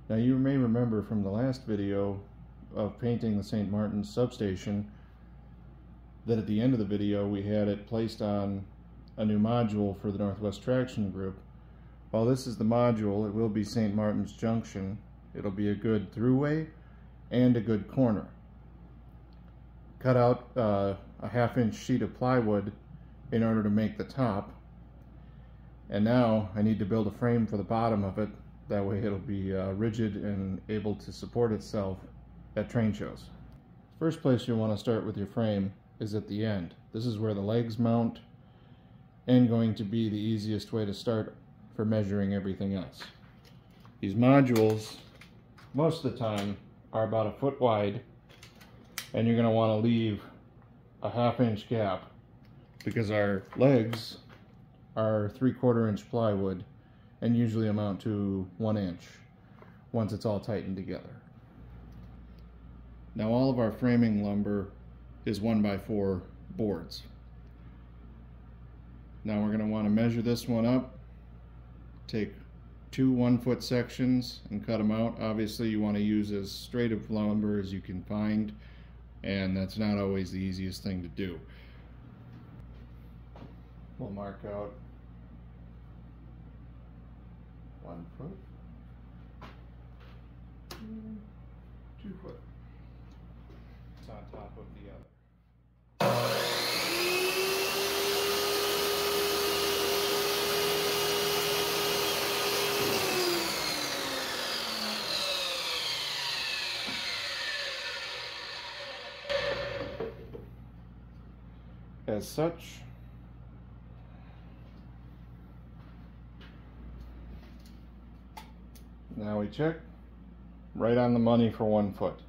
Now you may remember from the last video of painting the St. Martins substation that at the end of the video we had it placed on a new module for the Northwest Traction Group. While this is the module, it will be St. Martins Junction. It'll be a good throughway and a good corner. Cut out a 1/2 inch sheet of plywood in order to make the top, and now I need to build a frame for the bottom of it. That way it'll be rigid and able to support itself at train shows. First place you want to start with your frame is at the end. This is where the legs mount and going to be the easiest way to start for measuring everything else. These modules, most of the time, are about 1 foot wide, and you're going to want to leave a 1/2 inch gap because our legs are 3/4 inch plywood and usually amount to 1 inch once it's all tightened together. Now all of our framing lumber is 1x4 boards. Now we're going to want to measure this one up, take 2 1-foot sections and cut them out. Obviously you want to use as straight of lumber as you can find, and that's not always the easiest thing to do. We'll mark out 1 foot, 2 foot. It's on top of the other. As such, now we check, right on the money for 1 foot.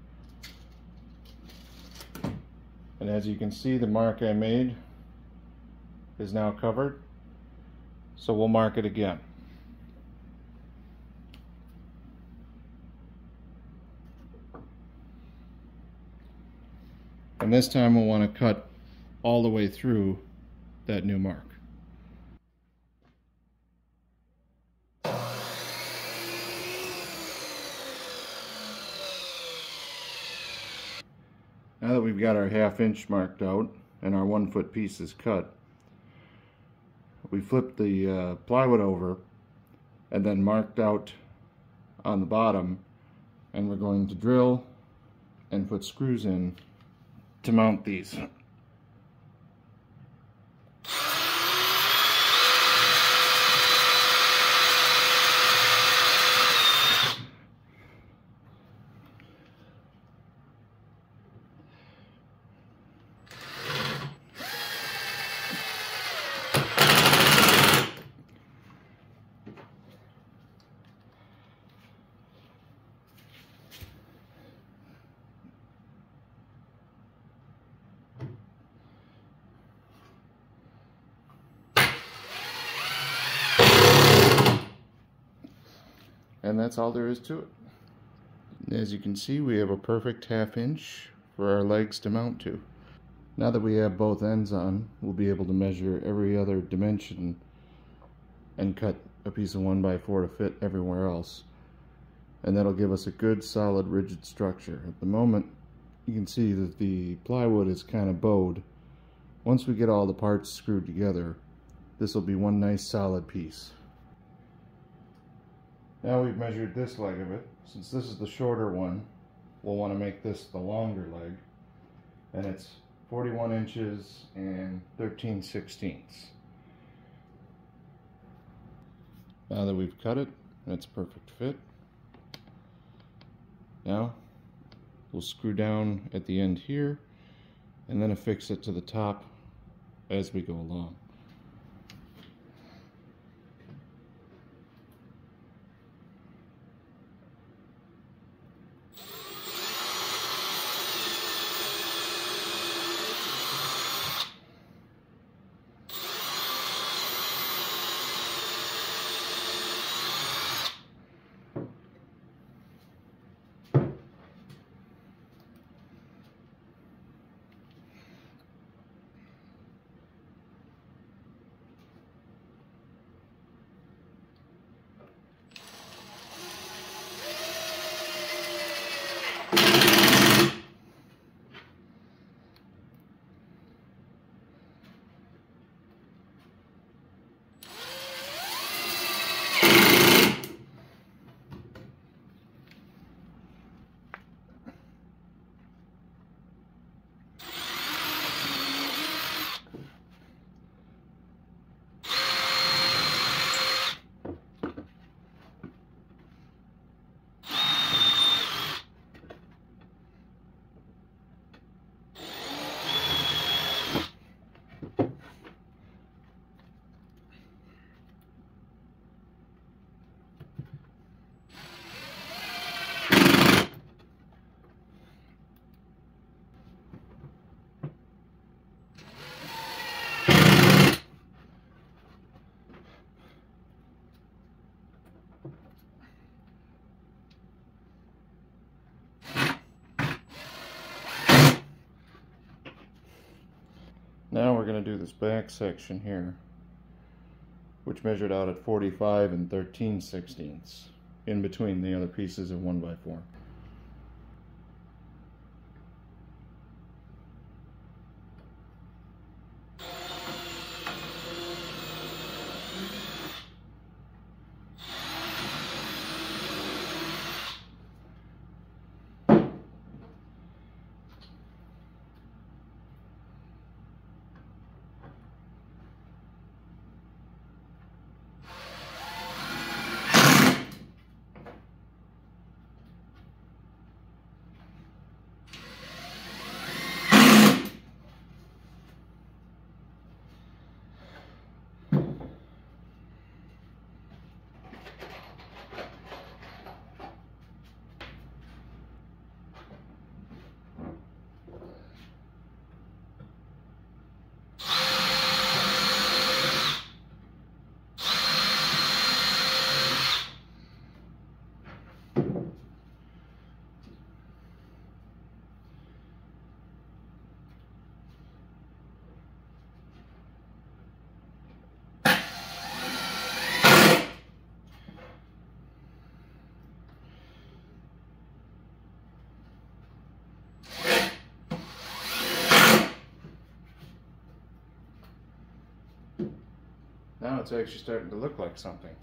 And as you can see, the mark I made is now covered, so we'll mark it again. And this time we'll want to cut all the way through that new mark. Now that we've got our 1/2 inch marked out and our 1 foot piece is cut, we flipped the plywood over and then marked out on the bottom, and we're going to drill and put screws in to mount these. And that's all there is to it. As you can see, we have a perfect 1/2 inch for our legs to mount to. Now that we have both ends on, we'll be able to measure every other dimension and cut a piece of 1x4 to fit everywhere else. And that'll give us a good, solid, rigid structure. At the moment, you can see that the plywood is kind of bowed. Once we get all the parts screwed together, this will be one nice solid piece. Now we've measured this leg of it. Since this is the shorter one, we'll want to make this the longer leg. And it's 41 inches and 13/16. Now that we've cut it, it's a perfect fit. Now we'll screw down at the end here and then affix it to the top as we go along. going to do this back section here, which measured out at 45 and 13/16 in between the other pieces of 1x4. Now it's actually starting to look like something.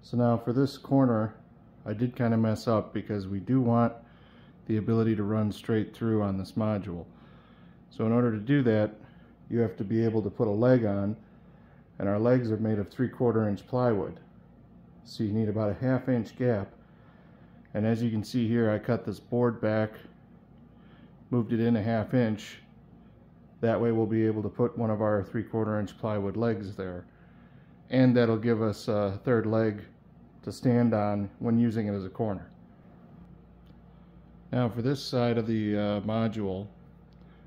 So now for this corner, I did kind of mess up because we do want the ability to run straight through on this module. So in order to do that, you have to be able to put a leg on, and our legs are made of 3/4 inch plywood. So you need about a 1/2 inch gap. And as you can see here, I cut this board back, moved it in a 1/2 inch. That way we'll be able to put one of our 3/4 inch plywood legs there. And that'll give us a third leg to stand on when using it as a corner. Now for this side of the module,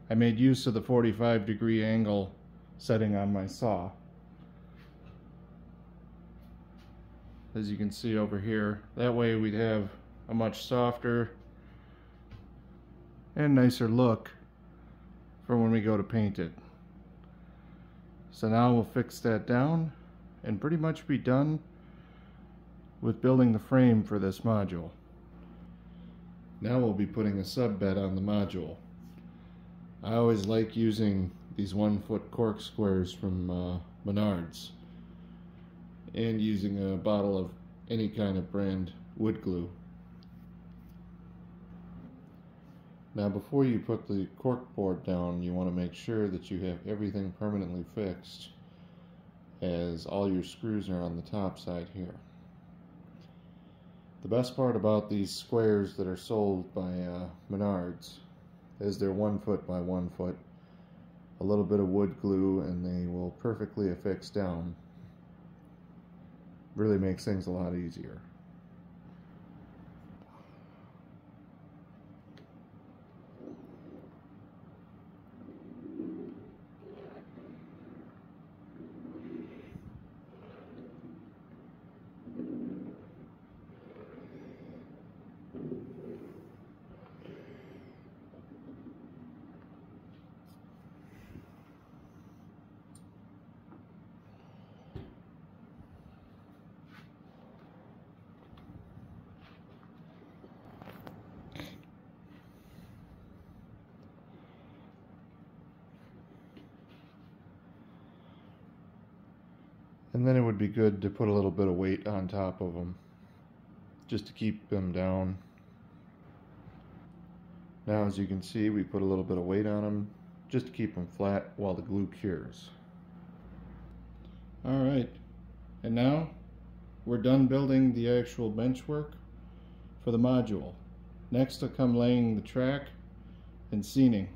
I made use of the 45-degree angle setting on my saw. As you can see over here, that way we'd have a much softer and nicer look for when we go to paint it. So now we'll fix that down and pretty much be done with building the frame for this module. Now we'll be putting a sub bed on the module. I always like using these 1-foot cork squares from Menards, and using a bottle of any kind of brand wood glue. Now before you put the cork board down, you want to make sure that you have everything permanently fixed, as all your screws are on the top side here. The best part about these squares that are sold by Menards is they're 1 foot by 1 foot, a little bit of wood glue, and they will perfectly affix down. Really makes things a lot easier. And then it would be good to put a little bit of weight on top of them, just to keep them down. Now as you can see, we put a little bit of weight on them, just to keep them flat while the glue cures. Alright, and now we're done building the actual benchwork for the module. Next will come laying the track and scening.